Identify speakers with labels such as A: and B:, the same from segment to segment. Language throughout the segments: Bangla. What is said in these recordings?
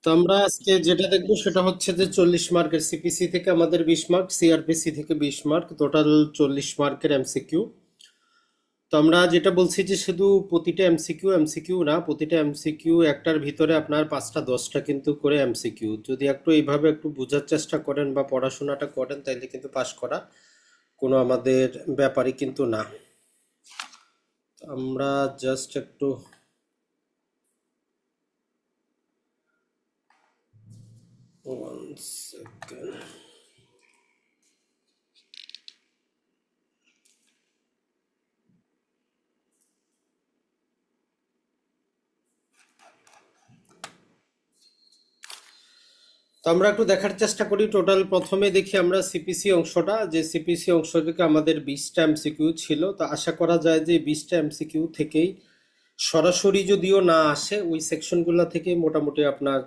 A: তো আমরা আজকে যেটা দেখবো সেটা হচ্ছে যে 40 মার্কের সিপিসি থেকে আমাদের 20 মার্ক, সিআরপিসি থেকে 20 মার্ক, টোটাল 40 মার্কের এমসিকিউ। তো আমরা যেটা বলছি যে শুধু প্রতিটা এমসিকিউ এমসিকিউ না, প্রতিটা এমসিকিউ একটার ভিতরে আপনার 5টা 10টা কিন্তু করে এমসিকিউ। যদি একটু এইভাবে একটু বোঝার চেষ্টা করেন বা পড়াশোনাটা করেন তাইলে কিন্তু পাশ করা কোনো আমাদের ব্যাপারই কিন্তু না। তো আমরা জাস্ট একটু ওয়ান সেকেন্ড। তো আমরা একটু দেখার চেষ্টা করি। টোটাল প্রথমে দেখি আমরা সিপিসি অংশটা, যে সিপিসি অংশ থেকে আমাদের 20টা এমসিকিউ ছিল। তো আশা করা যায় যে 20টা এমসিকিউ থেকেই সরাসরি যদিও না আসে, ওই সেকশনগুলো থেকে মোটামুটি আপনার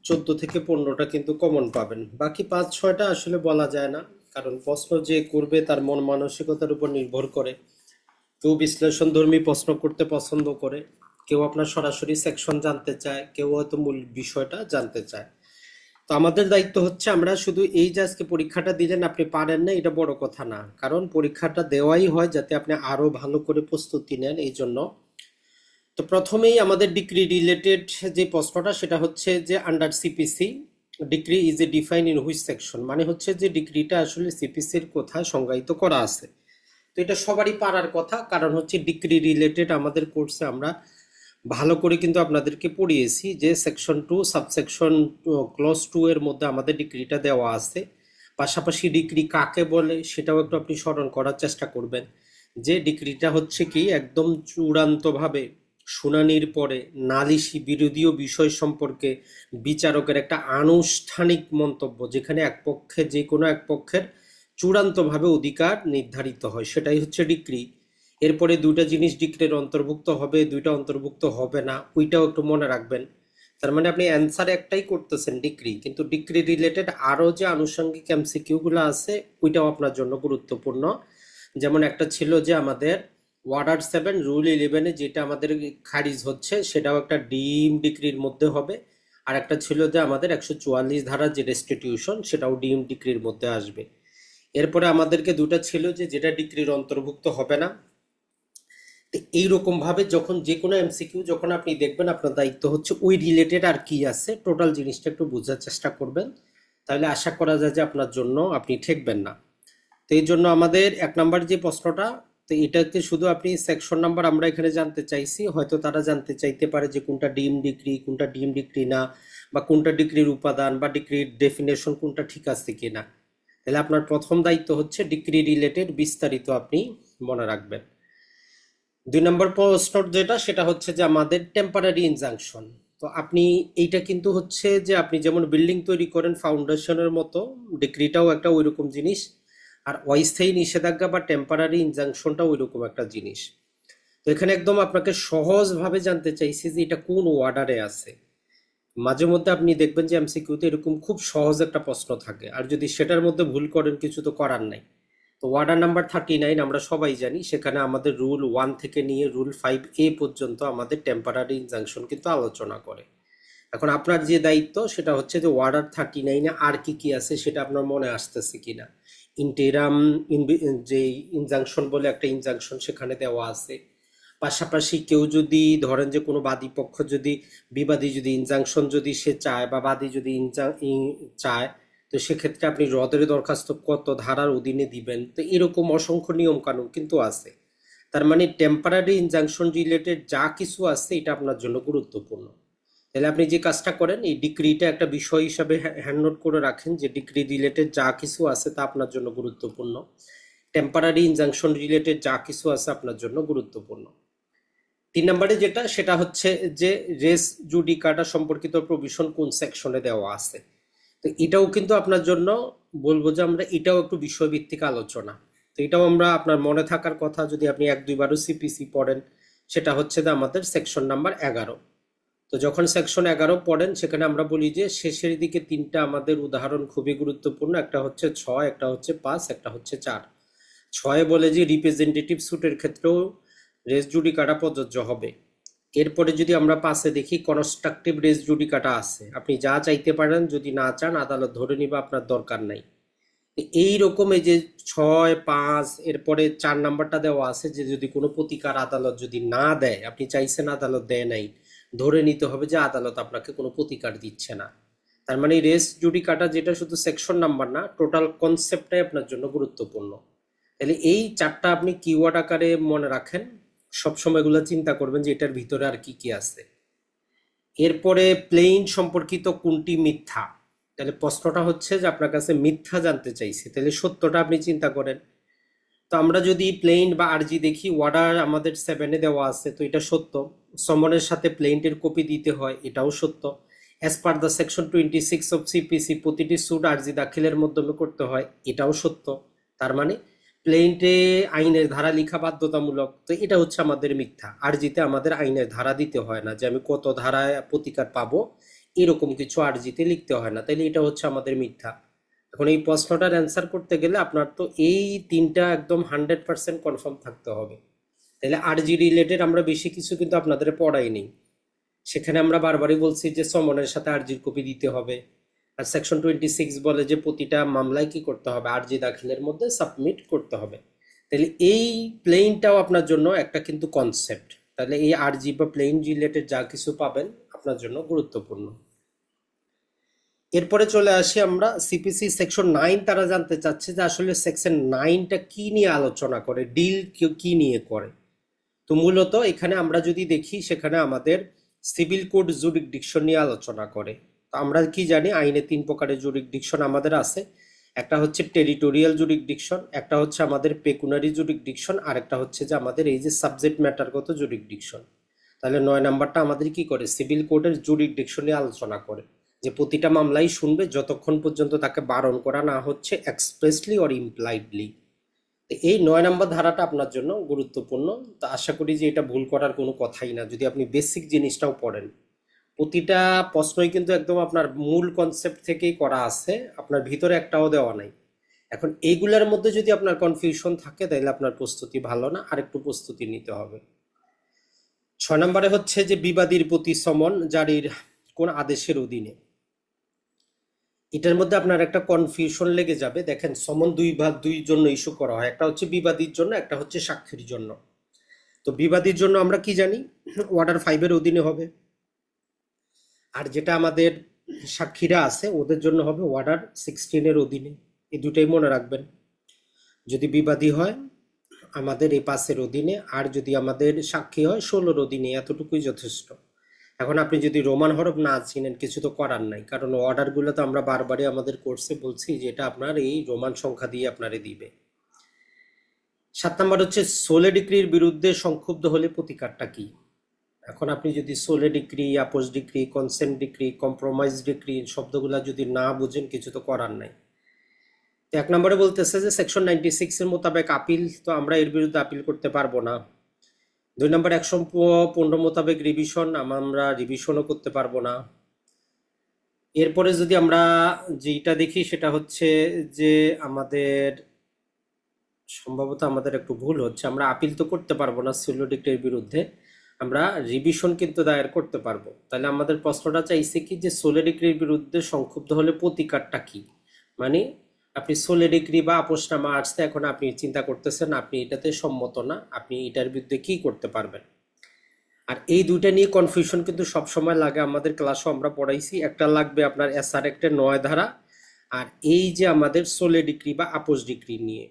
A: 14 থেকে 15টা কিন্তু কমন পাবেন। বাকি 5-6টা আসলে বলা যায় না, কারণ প্রশ্ন যে করবে তার মন মানসিকতার উপর নির্ভর করে। কেউ বিশ্লেষণধর্মী প্রশ্ন করতে পছন্দ করে, কেউ আপনার সরাসরি সেকশন জানতে চায়, কেউ হয়তো মূল বিষয়টা জানতে চায়। তো আমাদের দায়িত্ব হচ্ছে আমরা শুধু এই যে আজকে পরীক্ষাটা দিলেন আপনি পারেন না এটা বড় কথা না, কারণ পরীক্ষাটা দেওয়াই হয় যাতে আপনি আরো ভালো করে প্রস্তুতি নেন, এই জন্য। তো প্রথমেই আমাদের ডিগ্রি রিলেটেড যে প্রশ্নটা সেটা হচ্ছে যে under CPC degree is a define in which section, মানে হচ্ছে যে ডিগ্রিটা আসলে সিপিসির কোথায় সংজ্ঞায়িত করা আছে। তো এটা সবারই পারার কথা, কারণ হচ্ছে ডিগ্রি রিলেটেড আমাদের কোর্সে আমরা ভালো করে কিন্তু আপনাদেরকে পড়িয়েছি যে সেকশন 2 সাবসেকশন ক্লজ 2 এর মধ্যে আমাদের ডিগ্রিটা দেওয়া আছে। পাশাপাশি ডিগ্রি কাকে বলে সেটাও একটু আপনি স্মরণ করার চেষ্টা করবেন, যে ডিগ্রিটা হচ্ছে কি একদম চূড়ান্তভাবে শুনানির পরে নালিশি বিরোধীয় বিষয় সম্পর্কে বিচারকের একটা আনুষ্ঠানিক মন্তব্য, যেখানে এক পক্ষে যে কোনো এক পক্ষের চূড়ান্তভাবে অধিকার নির্ধারিত হয়, সেটাই হচ্ছে ডিগ্রি। এরপরে দুইটা জিনিস ডিক্রির অন্তর্ভুক্ত হবে, দুইটা অন্তর্ভুক্ত হবে না, ওইটাও একটু মনে রাখবেন। তার মানে আপনি অ্যান্সার একটাই করতেছেন ডিক্রি, কিন্তু ডিক্রি রিলেটেড আরো যে আনুষঙ্গিক এমসিকিউ গুলো আছে ওইটাও আপনার জন্য গুরুত্বপূর্ণ। যেমন একটা ছিল যে আমাদের ওয়ার্ডার 7 রুল 11-এ যেটা আমাদের খারিজ হচ্ছে সেটাও একটা ডিম ডিক্রির মধ্যে হবে। আর একটা ছিল যে আমাদের 144 ধারা যে রেস্টিটিউশন সেটাও ডিম ডিক্রির মধ্যে আসবে। এরপরে আমাদেরকে দুটা ছিল যে যেটা ডিক্রির অন্তর্ভুক্ত হবে না। তো এইরকম ভাবে যখন যে কোনো এমসিকিউ যখন আপনি দেখবেন আপনার দায়িত্ব হচ্ছে ওই রিলেটেড আর কি আছে টোটাল জিনিসটা একটু বোঝার চেষ্টা করবেন, তাহলে আশা করা যায় যে আপনার জন্য আপনি ঠেকবেন না। তো এই জন্য আমাদের 1 নাম্বার যে প্রশ্নটা, তো এটাতে শুধু আপনি সেকশন নাম্বার আমরা এখানে জানতে চাইছি, হয়তো তারা জানতে চাইতে পারে যে কোনটা ডিম ডিগ্রি কোনটা ডিম ডিগ্রি না, বা কোনটা ডিগ্রির উপাদান বা ডিগ্রির ডেফিনেশন কোনটা ঠিক আছে কিনা। তাহলে আপনার প্রথম দায়িত্ব হচ্ছে ডিগ্রি রিলেটেড বিস্তারিত আপনি মনে রাখবেন। 2 নম্বর প্রশ্ন যেটা সেটা হচ্ছে যে আমাদের টেম্পারারি ইনজাংশন। তো আপনি এইটা কিন্তু হচ্ছে যে আপনি যেমন বিল্ডিং তৈরি করেন ফাউন্ডেশনের মতো, ডিক্রিটাও একটা ওইরকম জিনিস। আর অস্থায়ী নিষেধাজ্ঞা বা টেম্পারারি ইনজাংশনটা ওইরকম একটা জিনিস। তো এখানে একদম আপনাকে সহজভাবে জানতে চাইছি যে এটা কোন ওয়ার্ডারে আছে। মাঝে মধ্যে আপনি দেখবেন যে এমসিকিউতে এরকম খুব সহজ একটা প্রশ্ন থাকে, আর যদি সেটার মধ্যে ভুল করেন কিছু তো করার নাই। তো ওয়ার্ডার নাম্বার 39 আমরা সবাই জানি, সেখানে আমাদের রুল 1 থেকে নিয়ে রুল 5A পর্যন্ত আমাদের টেম্পারারি ইনজাংশন কিন্তু আলোচনা করে। এখন আপনার যে দায়িত্ব সেটা হচ্ছে যে ওয়ার্ডার 39-এ আর কি কি আছে সেটা আপনার মনে আসতেছে কিনা। ইন্টেরাম যে ইনজাংশন বলে একটা ইনজাংশন সেখানে দেওয়া আছে। পাশাপাশি কেউ যদি ধরেন যে কোনো বাদী পক্ষ যদি বিবাদী যদি ইনজাংশন যদি সে চায় বা বাদী যদি চায়, তো সেক্ষেত্রে আপনি রদের দরখাস্ত কত ধারার অধীনে দিবেন, তো এরকম অসংখ্য নিয়ম কানুন কিন্তু আছে। তার মানে টেম্পারারি ইনজাংশন রিলেটেড যা কিছু আছে এটা আপনার জন্য গুরুত্বপূর্ণ। তাহলে আপনি যে কাজটা করেন এই ডিক্রিটা একটা বিষয় হিসাবে হ্যান্ড নোট করে রাখেন যে ডিক্রি রিলেটেড যা কিছু আছে তা আপনার জন্য গুরুত্বপূর্ণ। টেম্পারারি ইনজাংশন রিলেটেড যা কিছু আছে আপনার জন্য গুরুত্বপূর্ণ। 3 নম্বরে যেটা সেটা হচ্ছে যে রেস জুডিকাটা সম্পর্কিত প্রভিশন কোন সেকশনে দেওয়া আছে। তো এটাও কিন্তু আপনার জন্য বলবো যে আমরা এটাও একটু বিষয়ভিত্তিক আলোচনা। তো এটাও আমরা আপনার মনে থাকার কথা, যদি আপনি 1-2বারও সিপিসি পড়েন, সেটা হচ্ছে যে আমাদের সেকশন নাম্বার 11। তো যখন সেকশন 11 পড়েন সেখানে আমরা বলি যে শেষের দিকে তিনটা আমাদের উদাহরণ খুবই গুরুত্বপূর্ণ, একটা হচ্ছে 6, একটা হচ্ছে 5, একটা হচ্ছে 4। 6 বলে যে রিপ্রেজেন্টেটিভ সুটের ক্ষেত্রেও রেস জুডিকাটা প্রযোজ্য হবে। এরপরে যদি আমরা পাশে দেখি কনস্ট্রাকটিভ রেস জুডিকাটা আছে, আপনি যা চাইতে পারেন, যদি না চান আদালত ধরে নিবে, আপনার দরকার নাই। এই রকম এই যে 6, 5 এরপরে 4 নাম্বারটা দেওয়া আছে যে যদি কোনো প্রতিকার আদালত যদি না দেয়, আপনি চাইছেন আদালত দেয় নাই, ধরে নিতে হবে যে আদালত আপনাকে কোনো প্রতিকার দিচ্ছে না। তার মানে রেস জুডিকাটা যেটা শুধু সেকশন নাম্বার না, টোটাল কনসেপ্টটাই আপনার জন্য গুরুত্বপূর্ণ। তাহলে এই 4টা আপনি কিওয়ার্ড আকারে মনে রাখেন, সবসময় এগুলো চিন্তা করবেন যে এটার ভিতরে আর কি কি আছে। এরপরে প্লেইন সম্পর্কিত কোনটি মিথ্যা। তাহলে প্রশ্নটা হচ্ছে যে আপনার কাছে মিথ্যা জানতে চাইছে, তাহলে সত্যটা আপনি চিন্তা করেন। তো আমরা যদি প্লেইন বা আরজি দেখি, অর্ডার আমাদের 7-এ দেওয়া আছে, তো এটা সত্য। সমনের সাথে প্লেইন্টের কপি দিতে হয়, এটাও সত্য। As per the section 26 of CPC প্রতিটি সুট আরজি দাখিলের মাধ্যমে করতে হয়, এটাও সত্য। তার মানে প্লেইন্টে আইনের ধারা লেখা বাধ্যতামূলক, তো এটা হচ্ছে আমাদের মিথ্যা। আরজিতে আমাদের আইনের ধারা দিতে হয় না, যে আমি কত ধারায় প্রতিকার পাবো এরকম কিছু আরজিতে লিখতে হয় না, তাইলে এটা হচ্ছে আমাদের মিথ্যা। এখন এই প্রশ্নটার অ্যান্সার করতে গেলে আপনার তো এই 3টা একদম 100% কনফার্ম থাকতে হবে। তাহলে আরজি রিলেটেড আমরা বেশি কিছু কিন্তু আপনাদের পড়াই নেই, সেখানে আমরা বারবারই বলছি যে সমনের সাথে আরজির কপি দিতে হবে। আর সেকশন 26 বলে যে প্রতিটা মামলায় কি করতে হবে, আরজি দাখিলের মধ্যে সাবমিট করতে হবে। তাহলে এই প্লেইনটাও আপনার জন্য একটা কিন্তু কনসেপ্ট, তাহলে এই আরজি বা প্লেইন রিলেটেড যা কিছু পাবেন আপনার জন্য গুরুত্বপূর্ণ। এরপরে চলে আসি আমরা সিপিসি সেকশন 9, তারা জানতে চাচ্ছে যে আসলে সেকশন 9টা কি নিয়ে আলোচনা করে, ডিল কি নিয়ে করে। তো মূলত এখানে আমরা যদি দেখি, সেখানে আমাদের সিভিল কোড জুরিকডিকশন নিয়ে আলোচনা করে। তো আমরা কি জানি, আইনে 3 প্রকারের জুরিকডিকশন আমাদের আছে। একটা হচ্ছে টেরিটোরিয়াল জুরিকডিকশন, একটা হচ্ছে আমাদের পেকুনারি জুরিকডিকশন, আর একটা হচ্ছে যে আমাদের এই যে সাবজেক্ট ম্যাটারগত জুরিকডিকশন। তাহলে 9 নাম্বারটা আমাদের কি করে, সিভিল কোডের জুরিকডিকশন নিয়ে আলোচনা করে, যে প্রতিটা মামলাই শুনবে যতক্ষণ পর্যন্ত তাকে বারণ করা না হচ্ছে এক্সপ্রেসলি অর ইমপ্লাইডলি। এই 9 নম্বর ধারাটা আপনার জন্য গুরুত্বপূর্ণ। তো আশা করি যে এটা ভুল করার কোনো কথাই না, যদি আপনি বেসিক জিনিসটাও পড়েন। প্রতিটা প্রশ্নই কিন্তু একদম আপনার মূল কনসেপ্ট থেকেই করা আছে, আপনার ভিতরে একটাও দেওয়া নাই। এখন এইগুলোর মধ্যে যদি আপনার কনফিউশন থাকে, তাহলে আপনার প্রস্তুতি ভালো না, আরেকটু প্রস্তুতি নিতে হবে। 6 নম্বরে হচ্ছে যে বিবাদীর প্রতি সমন জারির কোন আদেশের অধীনে। এটার মধ্যে আপনার একটা কনফিউশন লেগে যাবে। দেখেন, সমন দুই জন্য ইস্যু করা হয়, একটা হচ্ছে বিবাদীর জন্য, একটা হচ্ছে সাক্ষীর জন্য। তো বিবাদীর জন্য আমরা কি জানি, অর্ডার 5-এর অধীনে হবে। আর যেটা আমাদের সাক্ষীরা আছে ওদের জন্য হবে অর্ডার 16-এর অধীনে। এই দুটাই মনে রাখবেন। যদি বিবাদী হয় আমাদের এই 5-এর অধীনে, আর যদি আমাদের সাক্ষী হয় 16-র অধীনে, এতটুকুই যথেষ্ট। এখন আপনি যদি রোমান হরফ না চিনেন, কিছু তো করার নাই, কারণ অর্ডারগুলো তো আমরা বারবারই আমাদের কোর্সে বলছি যে এটা আপনার এই রোমান সংখ্যা দিয়ে আপনারে দিবে। 7 নম্বর হচ্ছে সোলে ডিক্রির বিরুদ্ধে সংক্ষুব্ধ হলে প্রতিকারটা কি। এখন আপনি যদি সোলে ডিক্রি, আপোস decree, consent decree, compromise decree শব্দগুলা যদি না বুঝেন, কিছু তো করার নাই। তো 1 নম্বরে বলতেছে যে সেকশন 96-এর মোতাবেক আপিল, তো আমরা এর বিরুদ্ধে আপিল করতে পারবো না। 2 নম্বর 115 মোতাবেক রিভিশন, আমরা রিভিশনও করতে পারবো না। এরপরে যদি আমরা যেটা দেখি, সেটা হচ্ছে যে আমাদের সম্ভবত আমাদের একটু ভুল হচ্ছে, আমরা আপিল তো করতে পারবো না সোলে ডিক্রির বিরুদ্ধে, আমরা রিভিশন কিন্তু দায়ের করতে পারবো। তাহলে আমাদের প্রশ্নটা চাইছে কি, যে সোলে ডিক্রির বিরুদ্ধে সংক্ষুব্ধ হলে প্রতিকারটা কি। মানে আপনি সোলে ডিক্রি বা আপোসনামা আসছে, এখন আপনি চিন্তা করতেছেন আপনি এটাতে সম্মত না, আপনি এটার বিরুদ্ধে কি করতে পারবেন। আর এই দুইটা নিয়ে কনফিউশন কিন্তু সব সময় লাগে, আমাদের ক্লাসও আমরা পড়াইছি। একটা লাগবে আপনার এসআর অ্যাক্টের 9 ধারা, আর এই যে আমাদের সোলে ডিক্রি বা আপোস ডিক্রি নিয়ে।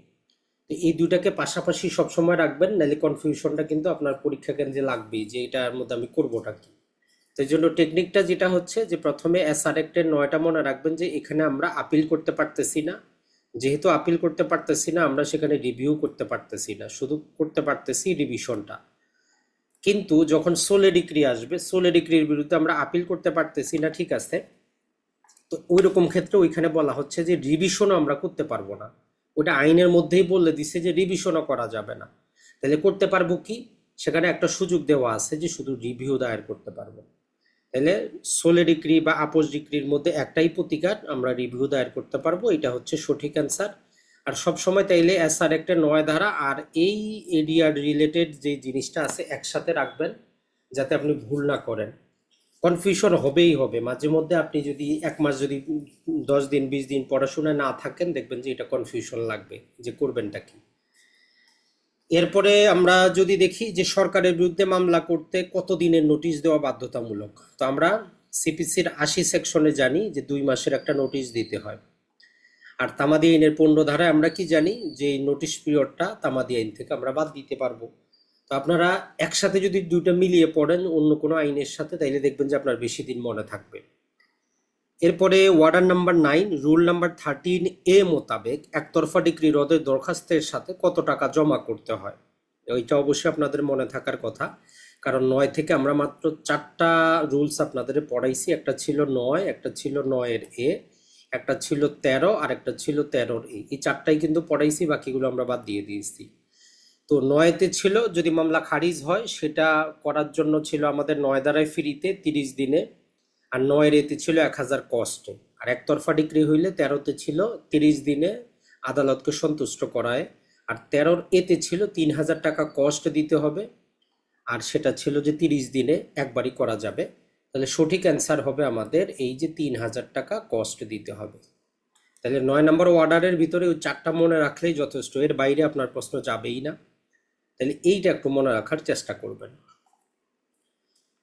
A: তো এই দুটাকে পাশাপাশি সবসময় রাখবেন, নাহলে কনফিউশনটা কিন্তু আপনার পরীক্ষা কেন্দ্রে লাগবেই, যে এটার মধ্যে আমি করবোটা কি। তো এই জন্য টেকনিকটা যেটা হচ্ছে, যে প্রথমে এসআর অ্যাক্টের 9টা মনে রাখবেন, যে এখানে আমরা আপিল করতে পারতেছি না। যেহেতু আপিল করতে পারতেছি না, আমরা সেখানে রিভিউ করতে পারতেছি না, শুধু করতে পারতেছি রিভিশনটা। কিন্তু যখন সোলে ডিক্রি আসবে, সোলে ডিক্রির বিরুদ্ধে আমরা আপিল করতে পারতেছি না, ঠিক আছে। তো ওই রকম ক্ষেত্রে ওইখানে বলা হচ্ছে যে রিভিশনও আমরা করতে পারবো না। ওটা আইনের মধ্যেই বলে দিছে যে রিভিশনও করা যাবে না। তাহলে করতে পারবো কি, সেখানে একটা সুযোগ দেওয়া আছে যে শুধু রিভিউ দায়ের করতে পারবো। তাহলে সোলে ডিক্রি বা আপোস ডিক্রির মধ্যে একটাই প্রতিকার, আমরা রিভিউ দায়ের করতে পারবো, এটা হচ্ছে সঠিক অ্যান্সার। আর সব সময় তাইলে এসআর একটা 9 ধারা আর এই এডিআর রিলেটেড যে জিনিসটা আছে একসাথে রাখবেন, যাতে আপনি ভুল না করেন। কনফিউশন হবেই হবে মাঝে মধ্যে, আপনি যদি 1 মাস যদি 10 দিন 20 দিন পড়াশোনায় না থাকেন, দেখবেন যে এটা কনফিউশন লাগবে যে করবেনটা কি। এরপরে আমরা যদি দেখি যে সরকারের বিরুদ্ধে মামলা করতে কত দিনের নোটিশ দেওয়া বাধ্যতামূলক, তো আমরা সিপিসির 80 সেকশনে জানি যে 2 মাসের একটা নোটিশ দিতে হয়। আর তামাদি আইনের 15 ধারায় আমরা কি জানি যে এই নোটিশ পিরিয়ডটা তামাদি আইন থেকে আমরা বাদ দিতে পারবো। তো আপনারা একসাথে যদি দুইটা মিলিয়ে পড়েন অন্য কোনো আইনের সাথে, তাইলে দেখবেন যে আপনার বেশি দিন মনে থাকবে। এরপরে order number 9 rule number 13A মোতাবেক একতরফা ডিক্রি রদের দরখাস্তের সাথে কত টাকা জমা করতে হয়, ওইটা অবশ্যই আপনাদের মনে থাকার কথা। কারণ 9 থেকে আমরা মাত্র 4টা রুলস আপনাদের পড়াইছি, একটা ছিল 9, একটা ছিল 9 এর A, একটা ছিল 13, আর একটা ছিল 13 এর A। এই 4টাই কিন্তু পড়াইছি, বাকিগুলো আমরা বাদ দিয়ে দিয়েছি। তো 9তে ছিল যদি মামলা খারিজ হয় সেটা করার জন্য ছিল আমাদের 9 দ্বারাই ফ্রিতে 30 দিনে, আর 9 এতে ছিল 1000 কস্টে। আর একতরফা ডিক্রি হইলে 13তে ছিল 30 দিনে আদালতকে সন্তুষ্ট করায়, আর 13 এতে ছিল 3000 টাকা কস্ট দিতে হবে, আর সেটা ছিল যে 30 দিনে একবারই করা যাবে। তাহলে সঠিক অ্যান্সার হবে আমাদের এই যে 3000 টাকা কস্ট দিতে হবে। তাহলে 9 নম্বর অর্ডারের ভিতরে ওই 4টা মনে রাখলেই যথেষ্ট, এর বাইরে আপনার প্রশ্ন যাবেই না। তাহলে এইটা একটু মনে রাখার চেষ্টা করবেন।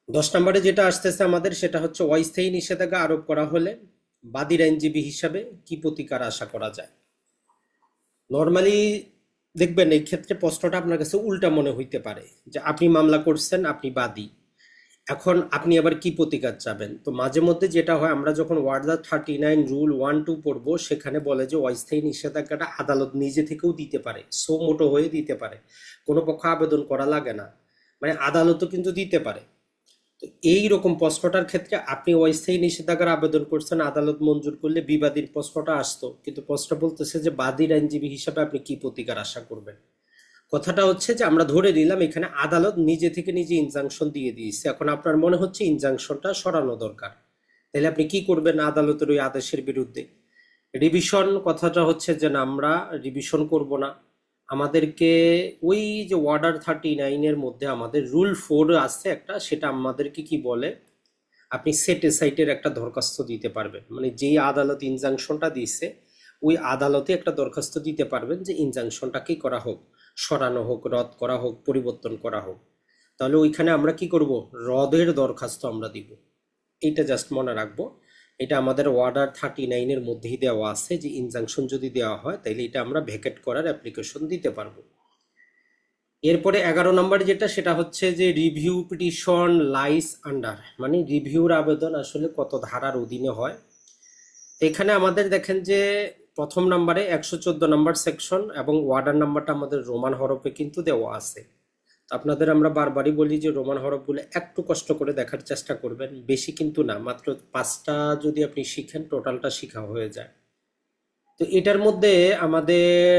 A: 10 নম্বরে যেটা আসতেছে আমাদের সেটা হচ্ছে অস্থায়ী নিষেধাজ্ঞা আরোপ করা হলে বাদীর আইনজীবী হিসাবে কি প্রতিকার আশা করা যায়। নর্মালি দেখবেন এই ক্ষেত্রে প্রশ্নটা আপনার কাছে উল্টা মনে হইতে পারে যে আপনি মামলা করছেন, আপনি বাদী, এখন আপনি আবার কি প্রতিকার চাবেন। তো মাঝে মধ্যে যেটা হয়, আমরা যখন ওয়ার্ডার 39 রুল 1-2 পড়বো, সেখানে বলে যে অস্থায়ী নিষেধাজ্ঞাটা আদালত নিজে থেকেও দিতে পারে, সো মোটো হয়ে দিতে পারে, কোনো পক্ষ আবেদন করা লাগে না, মানে আদালতও কিন্তু দিতে পারে। তো এই রকম প্রশ্নটার ক্ষেত্রে আপনি অস্থায়ী নিষেধাজ্ঞার আবেদন করছেন, আদালত মঞ্জুর করলে বিবাদীর প্রশ্নটা আসতো, কিন্তু প্রশ্ন বলতেছে যে বাদীর আইনজীবী হিসাবে আপনি কি প্রতিকার আশা করবেন। কথাটা হচ্ছে যে আমরা ধরে নিলাম এখানে আদালত নিজে থেকে নিজে ইনজাংশন দিয়ে দিয়েছে, এখন আপনার মনে হচ্ছে ইনজাংশনটা সরানো দরকার, তাহলে আপনি কি করবেন আদালতের ওই আদেশের বিরুদ্ধে। রিভিশন কথাটা হচ্ছে যে না, আমরা রিভিশন করব না, আমাদেরকে ওই যে ওয়ার্ডার 39-এর মধ্যে আমাদের রুল 4 আছে একটা, সেটা আমাদেরকে কি বলে, আপনি সেট এসাইটের একটা দরখাস্ত দিতে পারবেন, মানে যেই আদালত ইনজাংশনটা দিচ্ছে ওই আদালতে একটা দরখাস্ত দিতে পারবেন যে ইনজাংশনটা কি করা হোক, সরানো হোক, রদ করা হোক, পরিবর্তন করা হোক। তাহলে ওইখানে আমরা কি করব, রদের দরখাস্ত আমরা দিব। এইটা জাস্ট মনে রাখবো, এটা আমাদের ওয়ার্ডার 39-এর মধ্যেই দেওয়া আছে যে ইনজাংশন যদি দেওয়া হয় তাহলে এটা আমরা ভেকেট করার অ্যাপ্লিকেশন দিতে পারবো। এরপরে 11 নম্বর যেটা, সেটা হচ্ছে যে রিভিউ পিটিশন লাইস আন্ডার, মানে রিভিউর আবেদন আসলে কত ধারার অধীনে হয়। এখানে আমাদের দেখেন যে প্রথম নাম্বারে 114 নম্বর সেকশন এবং ওয়ার্ডার নাম্বারটা আমাদের রোমান হরফে কিন্তু দেওয়া আছে। তো আপনাদের আমরা বারবারই বলি যে রোমান হরফগুলো একটু কষ্ট করে দেখার চেষ্টা করবেন, বেশি কিন্তু না, মাত্র 5টা যদি আপনি শিখেন টোটালটা শিখা হয়ে যায়। তো এটার মধ্যে আমাদের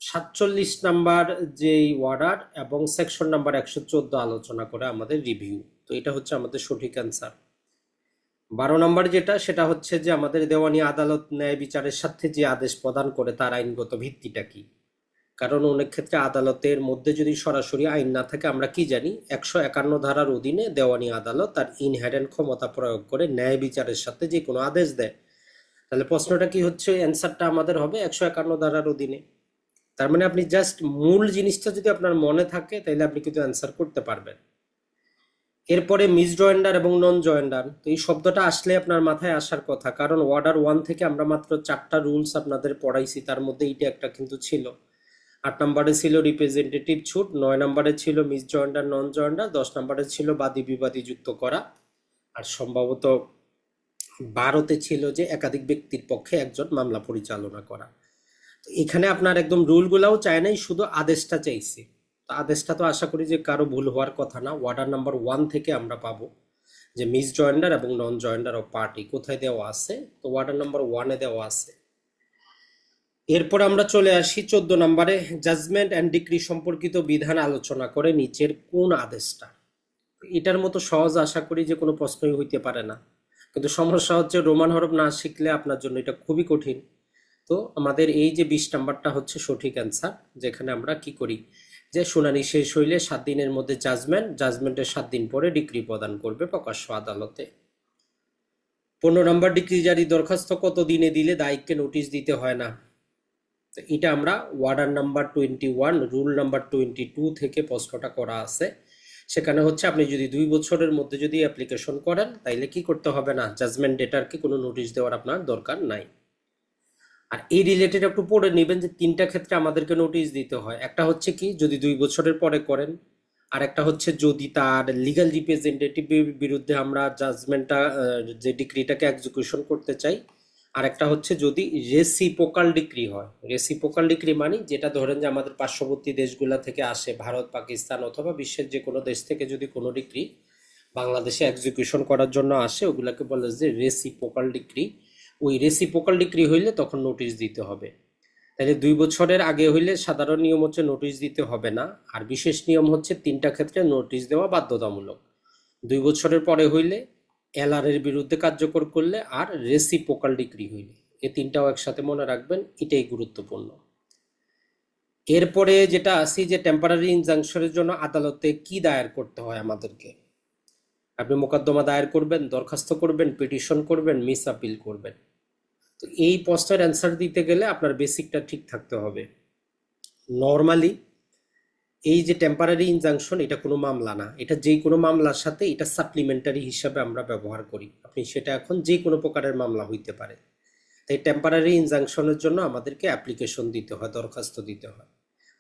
A: 47 নাম্বার যেই ওয়ার্ডার এবং সেকশন নাম্বার 114 আলোচনা করে আমাদের রিভিউ, তো এটা হচ্ছে আমাদের সঠিক অ্যান্সার। 12 নম্বর যেটা, সেটা হচ্ছে যে আমাদের দেওয়ানি আদালত ন্যায় বিচারের সাথে যে আদেশ প্রদান করে তার আইনগত ভিত্তিটা কি। কারণ অনেক ক্ষেত্রে আদালতের মধ্যে যদি সরাসরি আইন না থাকে, আমরা কি জানি 151 ধারার অধীনে দেওয়ানি আদালত তার ইনহেরেন্ট ক্ষমতা প্রয়োগ করে ন্যায় বিচারের সাথে যে কোনো আদেশ দেয়। তাহলে প্রশ্নটা কি হচ্ছে, অ্যান্সারটা আমাদের হবে 151 ধারার অধীনে। তার মানে আপনি জাস্ট মূল জিনিসটা যদি আপনার মনে থাকে তাহলে আপনি কিন্তু অ্যান্সার করতে পারবেন। এরপরে মিস জয়েন্ডার এবং নন জয়েন্ডার, তো এই শব্দটা আসলে আপনার মাথায় আসার কথা, কারণ ওয়ার্ডার 1 থেকে আমরা মাত্র 4টা রুলস আপনাদের পড়াইছি, তার মধ্যে এইটা একটা কিন্তু ছিল। 8 নম্বরে ছিল রিপ্রেজেন্টেটিভ ছুট, 9 নম্বরে ছিল মিস জয়েন্ডার নন জয়েন্ডার, 10 নম্বরে ছিল বাদী বিবাদী যুক্ত করা, আর সম্ভবত 12তে ছিল যে একাধিক ব্যক্তির পক্ষে একজন মামলা পরিচালনা করা। তো এখানে আপনার একদম রুলগুলাও চায় নাই, শুধু আদেশটা চাইছে। তো আদেশটা তো আশা করি যে কারো ভুল হওয়ার কথা না। ওয়ার্ডার নাম্বার 1 থেকে আমরা পাবো যে মিস জয়েন্ডার এবং নন জয়েন্ডার অফ পার্টি কোথায় দেওয়া আছে, তো ওয়ার্ডার নাম্বার 1-এ দেওয়া আছে। এরপর আমরা চলে আসি 14 নম্বরে, জাজমেন্ট অ্যান্ড ডিক্রি সম্পর্কিত বিধান আলোচনা করে নিচের কোন আদেশটা। এটার মতো সহজ আশা করি যে কোনো প্রশ্নই হইতে পারে না, কিন্তু সমস্যা হচ্ছে রোমান হরফ না শিখলে আপনার জন্য এটা খুবই কঠিন। তো আমাদের এই যে 20 নাম্বারটা হচ্ছে সঠিক অ্যান্সার, যেখানে আমরা কি করি, যে শুনানি শেষ হইলে 7 দিনের মধ্যে জাজমেন্টের 7 দিন পরে ডিক্রি প্রদান করবে প্রকাশ্য আদালতে। 15 নম্বর ডিক্রি জারি দরখাস্ত কত দিনে দিলে দায়িককে নোটিশ দিতে হয় না। তো এটা আমরা ওয়ার্ডার নাম্বার 21 রুল নাম্বার 22 থেকে প্রশ্নটা করা আছে। সেখানে হচ্ছে আপনি যদি 2 বছরের মধ্যে যদি অ্যাপ্লিকেশন করেন তাইলে কি করতে হবে না, জাজমেন্ট ডেটারকে কোনো নোটিশ দেওয়ার আপনার দরকার নাই। আর এই রিলেটেড একটু পড়ে নেবেন যে 3টা ক্ষেত্রে আমাদেরকে নোটিশ দিতে হয়। একটা হচ্ছে কি যদি 2 বছরের পরে করেন, আর একটা হচ্ছে যদি তার লিগ্যাল রিপ্রেজেন্টেটিভের বিরুদ্ধে আমরা জাজমেন্টটা যে ডিক্রিটাকে এক্সিকিউশন করতে চাই, আর একটা হচ্ছে যদি রেসিপ্রোকাল ডিক্রি হয়। রেসিপ্রোকাল ডিক্রি মানে যেটা ধরেন যে আমাদের পার্শ্ববর্তী দেশগুলা থেকে আসে, ভারত, পাকিস্তান অথবা বিশ্বের যে কোনো দেশ থেকে যদি কোনো ডিক্রি বাংলাদেশে এক্সিকিউশন করার জন্য আসে, ওগুলাকে বলে যে রেসিপ্রোকাল ডিক্রি। ওই রেসিপ্রোকাল ডিক্রি হইলে তখন নোটিশ দিতে হবে। তাহলে 2 বছরের আগে হইলে সাধারণ নিয়ম হচ্ছে নোটিশ দিতে হবে না, আর বিশেষ নিয়ম হচ্ছে 3টা ক্ষেত্রে নোটিশ দেওয়া বাধ্যতামূলক। 2 বছরের পরে হইলে, এলআর এর বিরুদ্ধে কার্যকর করলে, আর রেসিপ্রোকাল ডিক্রি হইলে। এই 3টাও একসাথে মনে রাখবেন, এটাই গুরুত্বপূর্ণ। এরপরে যেটা আসি যে টেম্পোরারি ইনজাংশনের জন্য আদালতে কি দায়ের করতে হয় আমাদেরকে। আপনি মোকদ্দমা দায়ের করবেন, দরখাস্ত করবেন, পিটিশন করবেন, মিস আপিল করবেন। তো এই প্রশ্নের অ্যান্সার দিতে গেলে আপনার বেসিকটা ঠিক থাকতে হবে। নর্মালি এই যে টেম্পোরারি ইনজাংশন, এটা কোনো মামলা না, এটা যে কোনো মামলার সাথে এটা সাপ্লিমেন্টারি হিসাবে আমরা ব্যবহার করি। আপনি সেটা এখন যে কোনো প্রকারের মামলা হইতে পারে। তাই টেম্পোরারি ইনজাংশনের জন্য আমাদেরকে অ্যাপ্লিকেশন দিতে হয়, দরখাস্ত দিতে হয়।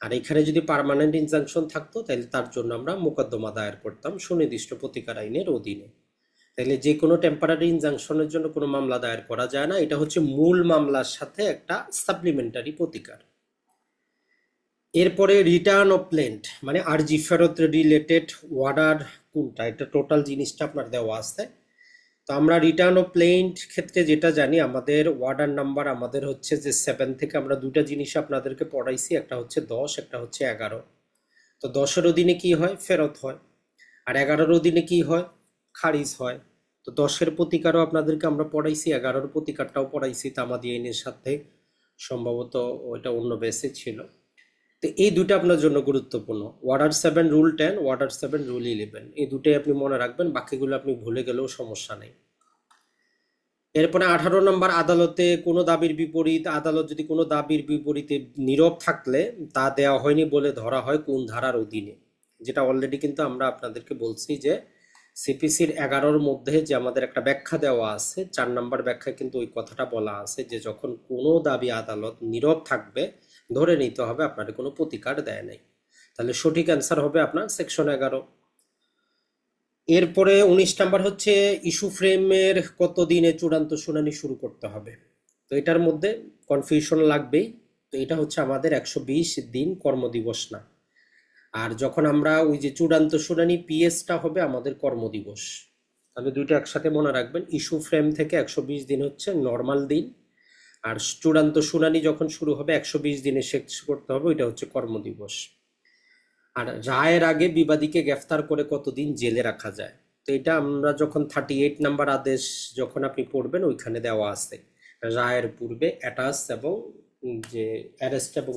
A: আর এখানে যদি পার্মানেন্ট ইনজাংশন থাকতো তাহলে তার জন্য আমরা মোকদ্দমা দায়ের করতাম সুনির্দিষ্ট প্রতিকার আইনের অধীনে। তাহলে যে কোনো টেম্পোরারি ইনজাংশনের জন্য কোনো মামলা দায়ের করা যায় না, এটা হচ্ছে মূল মামলার সাথে একটা সাপ্লিমেন্টারি প্রতিকার। এরপরে রিটার্ন অফ প্লেন্ট মানে আরজি ফেরত রিলেটেড ওয়ার্ডার কোনটা, এটা টোটাল জিনিসটা আপনার দেওয়া আছে। তো আমরা রিটার্ন অফ প্লেন্ট ক্ষেত্রে যেটা জানি, আমাদের ওয়ার্ডার নাম্বার আমাদের হচ্ছে যে 7 থেকে আমরা দুটা জিনিস আপনাদেরকে পড়াইছি, একটা হচ্ছে 10, একটা হচ্ছে 11। তো 10-এর অধীনে কি হয়, ফেরত হয়। আর 11-এর অধীনে কি হয়, খারিজ হয়। তো 10-এর প্রতিকারও আপনাদেরকে আমরা পড়াইছি, 11-এর প্রতিকারটাও পড়াইছি তামাদি আইনের সাথে, সম্ভবত ওইটা অন্য বেসে ছিল। তো এই দুটো আপনার জন্য গুরুত্বপূর্ণ, ওয়ার্ডার 7 রুল 10, ওয়ার্ডার 7 রুল 11, এই দুটোই আপনি মনে রাখবেন, বাকিগুলো আপনি ভুলে গেলেও সমস্যা নেই। এরপরে 18 নম্বর, আদালতে কোনো দাবির বিপরীত, আদালত যদি কোনো দাবির বিপরীতে নীরব থাকলে তা দেওয়া হয়নি বলে ধরা হয় কোন ধারার অধীনে। যেটা অলরেডি কিন্তু আমরা আপনাদেরকে বলছি যে সিপিসির 11-র মধ্যে যে আমাদের একটা ব্যাখ্যা দেওয়া আছে, 4 নম্বর ব্যাখ্যায় কিন্তু ওই কথাটা বলা আছে যে যখন কোনো দাবি আদালত নীরব থাকবে ধরে নিতে হবে আপনার কোনো প্রতিকার দেয় নাই। তাহলে সঠিক অ্যান্সার হবে আপনার সেকশন 11। এরপরে 19 নাম্বার হচ্ছে ইস্যু ফ্রেমের কত দিনে চূড়ান্ত শুনানি শুরু করতে হবে। তো এটার মধ্যে কনফিউশন লাগবেই। তো এটা হচ্ছে আমাদের 120 দিন কর্মদিবস না। আর যখন আমরা ওই যে চূড়ান্ত শুনানি পিএসটা হবে আমাদের কর্মদিবস। তাহলে দুইটা একসাথে মনে রাখবেন, ইস্যু ফ্রেম থেকে 120 দিন হচ্ছে নর্মাল দিন, আর চূড়ান্ত শুনানি যখন শুরু হবে 120 দিনে শেষ করতে হবে, ওইটা হচ্ছে কর্মদিবস। আর রায়ের আগে বিবাদীকে গ্রেফতার করে কতদিন জেলে রাখা যায়। তো এটা আমরা যখন 38 নাম্বার আদেশ যখন আপনি পড়বেন ওইখানে দেওয়া আছে, রায়ের পূর্বে অ্যাটাচ এবং যে অ্যারেস্ট এবং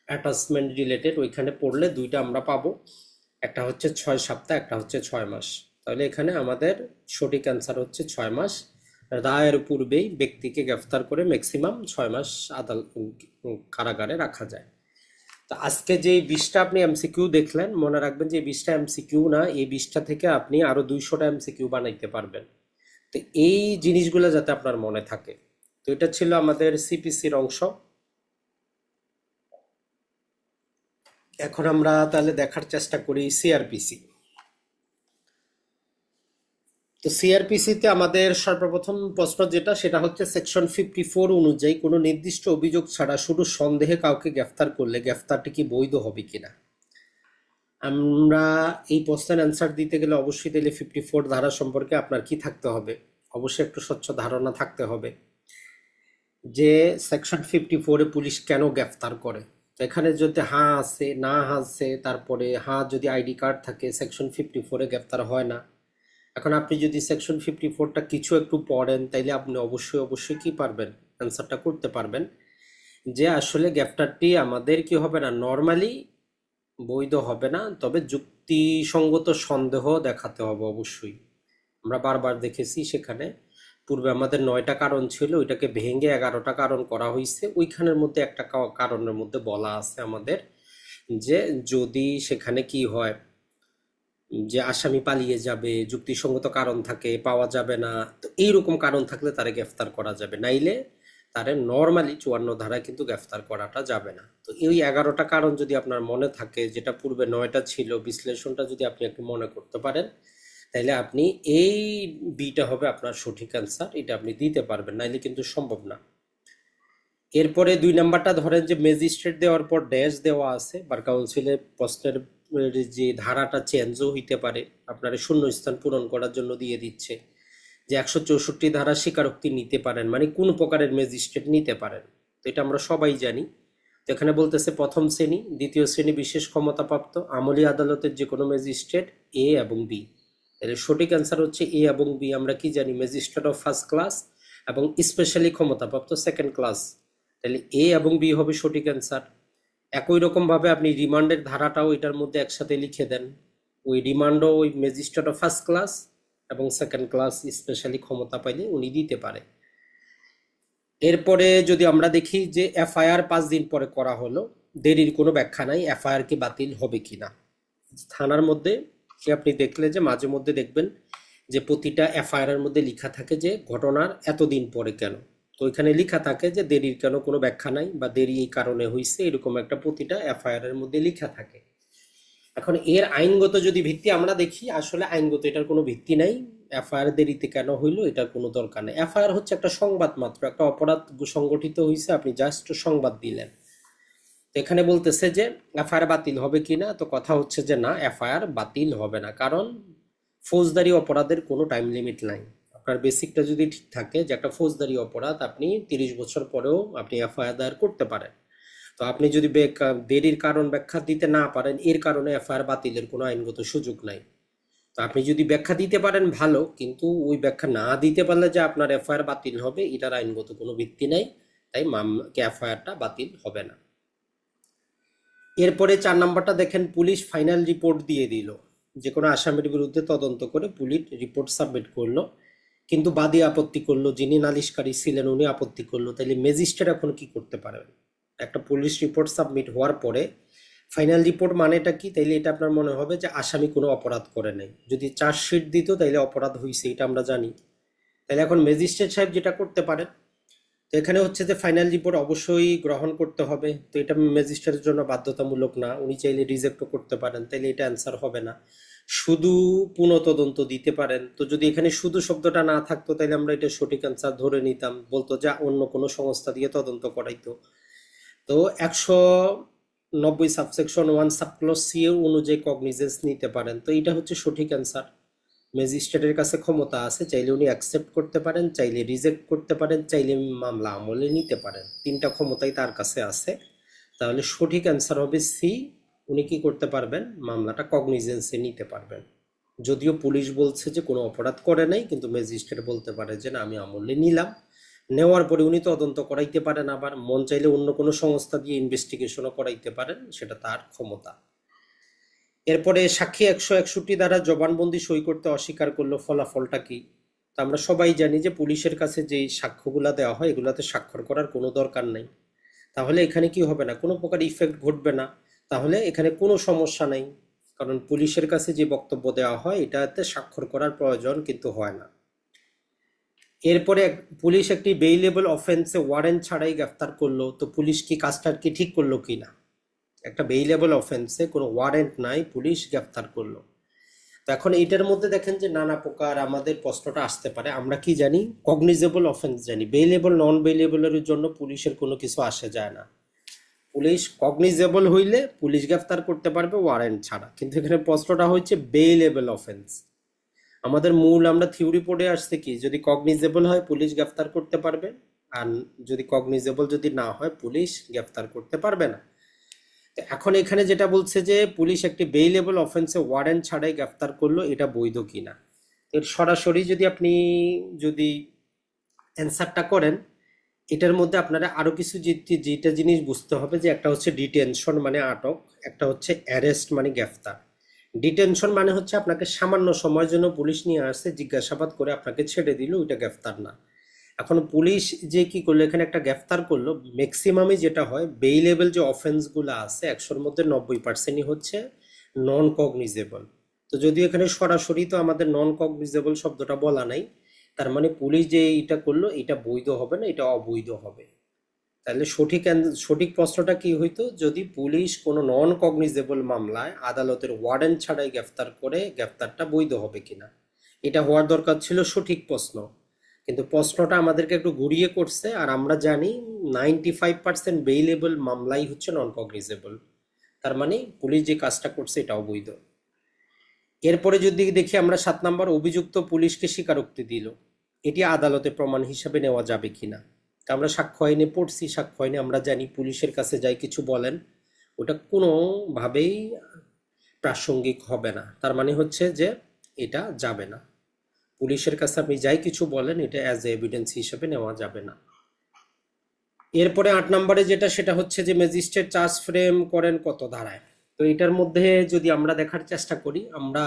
A: অ্যাটাচমেন্ট রিলেটেড ওইখানে পড়লে দুইটা আমরা পাবো, একটা হচ্ছে 6 সপ্তাহ, একটা হচ্ছে 6 মাস। তাহলে এখানে আমাদের সঠিক অ্যান্সার হচ্ছে 6 মাস। রায়ের পূর্বেই ব্যক্তিকে গ্রেফতার করে ম্যাক্সিমাম 6 মাস আদালত কারাগারে রাখা যায়। তো আজকে যে 20টা আপনি এমসিকিউ দেখলেন, মনে রাখবেন যে 20টা এমসিকিউ না, এই 20টা থেকে আপনি আরো 200টা এমসিকিউ বানাইতে পারবেন। তো এই জিনিসগুলো যাতে আপনার মনে থাকে। তো এটা ছিল আমাদের সিপিসির অংশ। এখন আমরা তাহলে দেখার চেষ্টা করি সিআরপিসি। তো সিআরপিসিতে আমাদের সর্বপ্রথম প্রশ্ন যেটা, সেটা হচ্ছে সেকশন 54 অনুযায়ী কোনো নির্দিষ্ট অভিযোগ ছাড়া শুধু সন্দেহে কাউকে গ্রেফতার করলে গ্রেফতারটি কি বৈধ হবে কিনা। আমরা এই প্রশ্নের অ্যান্সার দিতে গেলে অবশ্যই তাহলে 54 ধারা সম্পর্কে আপনার কি থাকতে হবে, অবশ্যই একটু স্বচ্ছ ধারণা থাকতে হবে যে সেকশন 54-এ পুলিশ কেন গ্রেফতার করে। তো এখানে যদি হ্যাঁ আছে, না আছে, তারপরে হ্যাঁ যদি আইডি কার্ড থাকে, সেকশন 54-এ গ্রেফতার হয় না। এখন আপনি যদি সেকশন 54টা কিছু একটু পড়েন তাইলে আপনি অবশ্যই অবশ্যই কি পারবেন, অ্যান্সারটা করতে পারবেন যে আসলে গ্রেফতারটি আমাদের কি হবে না, নর্মালি বৈধ হবে না, তবে যুক্তিসঙ্গত সন্দেহ দেখাতে হবে অবশ্যই। আমরা বারবার দেখেছি সেখানে পূর্বে আমাদের 9টা কারণ ছিল, ওইটাকে ভেঙে 11টা কারণ করা হয়েছে। ওইখানের মধ্যে একটা কারণের মধ্যে বলা আছে আমাদের যে যদি সেখানে কি হয় যে আসামি পালিয়ে যাবে, যুক্তিসঙ্গত কারণ থাকে, পাওয়া যাবে না, তো এইরকম কারণ থাকলে তারে গ্রেফতার করা যাবে, নাইলে তারে নর্মালি 54 ধারায় কিন্তু গ্রেফতার করাটা যাবে না। তো এই 11টা কারণ যদি আপনার মনে থাকে, যেটা পূর্বে 9টা ছিল, বিশ্লেষণটা যদি আপনি একটু মনে করতে পারেন, তাহলে আপনি এই বিটা হবে আপনার সঠিক অ্যান্সার, এটা আপনি দিতে পারবেন, নাইলে কিন্তু সম্ভব না। এরপরে 2 নাম্বারটা ধরেন যে ম্যাজিস্ট্রেট দেওয়ার পর ড্যাশ দেওয়া আছে, বার কাউন্সিলের প্রশ্নের যে ধারাটা চেঞ্জও হইতে পারে, আপনার শূন্যস্থান পূরণ করার জন্য দিয়ে দিচ্ছে যে 164 ধারা স্বীকারোক্তি নিতে পারেন, মানে কোন প্রকারের ম্যাজিস্ট্রেট নিতে পারেন। তো এটা আমরা সবাই জানি। তো এখানে বলতেছে প্রথম শ্রেণী, দ্বিতীয় শ্রেণী বিশেষ ক্ষমতাপ্রাপ্ত আমলি আদালতের যে কোনো ম্যাজিস্ট্রেট এ এবং বি। তাহলে সঠিক অ্যান্সার হচ্ছে এ এবং বি। আমরা কি জানি, ম্যাজিস্ট্রেট অফ ফার্স্ট ক্লাস এবং স্পেশালি ক্ষমতাপ্রাপ্ত সেকেন্ড ক্লাস। তাহলে এ এবং বি হবে সঠিক অ্যান্সার। একই রকম ভাবে আপনি রিমান্ডের ধারাটাও এটার মধ্যে একসাথে লিখে দেন, ওই রিমান্ডও ওই ম্যাজিস্ট্রেট অফ ফার্স্ট ক্লাস এবং সেকেন্ড ক্লাস স্পেশালি ক্ষমতা পাইলে উনি দিতে পারে। এরপরে যদি আমরা দেখি যে এফআইআর 5 দিন পরে করা হলো, দেরির কোনো ব্যাখ্যা নাই, এফআইআর কি বাতিল হবে কিনা। থানার মধ্যে আপনি দেখলে যে মাঝে মধ্যে দেখবেন যে প্রতিটা এফআইআর এর মধ্যে লেখা থাকে যে ঘটনার এতদিন পরে কেন, তো ওইখানে লেখা থাকে যে দেরির কেন কোনো ব্যাখ্যা নাই বা দেরি এই কারণে হয়েছে, এরকম একটা প্রতিটা এফআইআর এর মধ্যে লেখা থাকে। এখন এর আইনগত যদি ভিত্তি আমরা দেখি, আসলে আইনগত এটার কোনো ভিত্তি নাই। এফআইআর দেরিতে কেন হইলো এটার কোনো দরকার নেই। এফআইআর হচ্ছে একটা সংবাদ মাত্র, একটা অপরাধ সংগঠিত হয়েছে, আপনি জাস্ট সংবাদ দিলেন। তো এখানে বলতেছে যে এফআইআর বাতিল হবে কিনা, তো কথা হচ্ছে যে না, এফআইআর বাতিল হবে না, কারণ ফৌজদারি অপরাধের কোনো টাইম লিমিট নাই। আপনার বেসিকটা যদি ঠিক থাকে যে একটা ফৌজদারি অপরাধ আপনি 30 বছর পরেও আপনি এফআইআর দায়ের করতে পারেন। তো আপনি যদি দেরির কারণ ব্যাখ্যা দিতে না পারেন, এর কারণে এফআইআর বাতিলের কোনো আইনগত সুযোগ নাই। তো আপনি যদি ব্যাখ্যা দিতে পারেন ভালো, কিন্তু ওই ব্যাখ্যা না দিতে পারলে যে আপনার এফআইআর বাতিল হবে এটার আইনগত কোনো ভিত্তি নাই, তাই এফআইআরটা বাতিল হবে না। এরপরে 4 নাম্বারটা দেখেন, পুলিশ ফাইনাল রিপোর্ট দিয়ে দিল, যে কোনো আসামির বিরুদ্ধে তদন্ত করে পুলিশ রিপোর্ট সাবমিট করলো, কিন্তু বাদী আপত্তি করলো, যিনি নালিশকারী ছিলেন উনি আপত্তি করলো, তাহলে ম্যাজিস্ট্রেট এখন কি করতে পারবেন? একটা পুলিশ রিপোর্ট সাবমিট হওয়ার পরে ফাইনাল রিপোর্ট মানেটা কি? তাইলে এটা আপনার মনে হবে যে আসামি কোনো অপরাধ করে নাই। যদি চার্জশিট দিত তাইলে অপরাধ হয়েছে, এটা আমরা জানি। তাহলে এখন ম্যাজিস্ট্রেট সাহেব যেটা করতে পারেন, তো এখানে হচ্ছে যে ফাইনাল রিপোর্ট অবশ্যই গ্রহণ করতে হবে, তো এটা ম্যাজিস্ট্রেটের জন্য বাধ্যতামূলক না, উনি চাইলে রিজেক্টও করতে পারেন, তাইলে এটা অ্যান্সার হবে না। শুধু পুনঃতদন্ত দিতে পারেন, তো যদি এখানে শুধু শব্দটা না থাকতো তাহলে আমরা এটা সঠিক অ্যান্সার ধরে নিতাম, বলতো যা অন্য কোনো সংস্থা দিয়ে তদন্ত করাইতো। তো 190 সাবসেকশন 1 সাবক্লজ সি এর অনুযায়ী কগনিজেন্স নিতে পারেন, তো এটা হচ্ছে সঠিক অ্যান্সার। ম্যাজিস্ট্রেটের কাছে ক্ষমতা আছে, চাইলে উনি অ্যাকসেপ্ট করতে পারেন, চাইলে রিজেক্ট করতে পারেন, চাইলে মামলা আমলে নিতে পারেন, 3টা ক্ষমতাই তার কাছে আছে। তাহলে সঠিক অ্যান্সার হবে সি, উনি কি করতে পারবেন, মামলাটা কগনিজেন্সে নিতে পারবেন। যদিও পুলিশ বলছে যে কোনো অপরাধ করে নাই, কিন্তু ম্যাজিস্ট্রেট বলতে পারে যে না, আমি আমলে নিলাম। নেওয়ার পরে উনি তদন্ত করাইতে পারেন, আবার মন চাইলে অন্য কোনো সংস্থা দিয়ে ইনভেস্টিগেশনও করাইতে পারেন, সেটা তার ক্ষমতা। এরপরে সাক্ষী 161 দ্বারা জবানবন্দি সই করতে অস্বীকার করলো, ফলাফলটা কি? তো আমরা সবাই জানি যে পুলিশের কাছে যে সাক্ষ্যগুলা দেওয়া হয় এগুলাতে স্বাক্ষর করার কোনো দরকার নাই। তাহলে এখানে কি হবে না, কোনো প্রকার ইফেক্ট ঘটবে না, তাহলে এখানে কোনো সমস্যা নেই, কারণ পুলিশের কাছে যে বক্তব্য দেওয়া হয় এটাতে স্বাক্ষর করার প্রয়োজন কিন্তু হয় না। এরপরে পুলিশ একটি বেইলেবল অফেন্সে ওয়ারেন্ট ছাড়াই গ্রেফতার করলো, তো পুলিশ কি কাজটা কি ঠিক করলো কিনা? একটা বেইলেবল অফেন্সে কোনো ওয়ারেন্ট নাই, পুলিশ গ্রেফতার করলো। তো এখন এইটার মধ্যে দেখেন যে নানা প্রকার আমাদের প্রশ্নটা আসতে পারে। আমরা কি জানি, কগনিজেবল অফেন্স জানি, বেইলেবল নন বেইলেবলের জন্য পুলিশের কোনো কিছু আসে যায় না। পুলিশ কগনিজেবল হইলে পুলিশ গ্রেফতার করতে পারবে ওয়ারেন্ট ছাড়া, কিন্তু এখানে প্রশ্নটা হচ্ছে বেইলেবল অফেন্স। আমাদের মূল আমরা থিওরি পড়ে আসছে কি, যদি কগনিজেবল হয় পুলিশ গ্রেফতার করতে পারবে, আর যদি কগনিজেবল যদি না হয় পুলিশ গ্রেফতার করতে পারবে না। এখন এখানে যেটা বলছে যে পুলিশ একটি বেইলেবল অফেন্সে ওয়ারেন্ট ছাড়াই গ্রেফতার করলো, এটা বৈধ কিনা। এর সরাসরি যদি আপনি যদি অ্যান্সারটা করেন, এটার মধ্যে আপনারা আরো কিছু যেটা জিনিস বুঝতে হবে, যে একটা হচ্ছে ডিটেনশন মানে আটক, একটা হচ্ছে অ্যারেস্ট মানে গ্রেফতার। ডিটেনশন মানে হচ্ছে আপনাকে সামান্য সময়ের জন্য পুলিশ নিয়ে আসছে, জিজ্ঞাসাবাদ করে আপনাকে ছেড়ে দিল, ওইটা গ্রেফতার না। এখন পুলিশ যে কি করলো, এখানে একটা গ্রেফতার করলো, ম্যাক্সিমামই যেটা হয় বেইলেবল যে অফেন্স গুলো আছে 100-র মধ্যে 90%ই হচ্ছে নন কগনিজেবল। তো যদিও এখানে সরাসরি তো আমাদের নন কগনিজেবল শব্দটা বলা নাই, তার মানে পুলিশ যে এটা করলো এটা বৈধ হবে না, এটা অবৈধ হবে। তাহলে সঠিক প্রশ্নটা কি হইতো, যদি পুলিশ কোনো নন কগনিজেবল মামলায় আদালতের ওয়ারেন্ট ছাড়াই গ্রেফতার করে, গ্রেফতারটা বৈধ হবে কিনা, এটা হওয়ার দরকার ছিল সঠিক প্রশ্ন। কিন্তু প্রশ্নটা আমাদেরকে একটু ঘুরিয়ে করছে, আর আমরা জানি 95% বেইলেবল মামলাই হচ্ছে নন কগনিজেবল। তার মানে পুলিশ যে কাজটা করছে এটা অবৈধ। এরপরে যদি দেখি আমরা 7 নম্বর, অভিযুক্ত পুলিশকে স্বীকারোক্তি দিল, এটি আদালতে প্রমাণ হিসাবে নেওয়া যাবে কিনা। তা আমরা সাক্ষ্য আইনে পড়ছি, সাক্ষ্য আইনে আমরা জানি পুলিশের কাছে যাই কিছু বলেন ওটা কোনোভাবেই প্রাসঙ্গিক হবে না। তার মানে হচ্ছে যে এটা যাবে না, পুলিশের কাছে আপনি যাই কিছু বলেন এটা অ্যাজ এ এভিডেন্স হিসেবে নেওয়া যাবে না। এরপরে 8 নম্বরে যেটা, সেটা হচ্ছে যে ম্যাজিস্ট্রেট চার্জ ফ্রেম করেন কত ধারায়। তো এটার মধ্যে যদি আমরা দেখার চেষ্টা করি, আমরা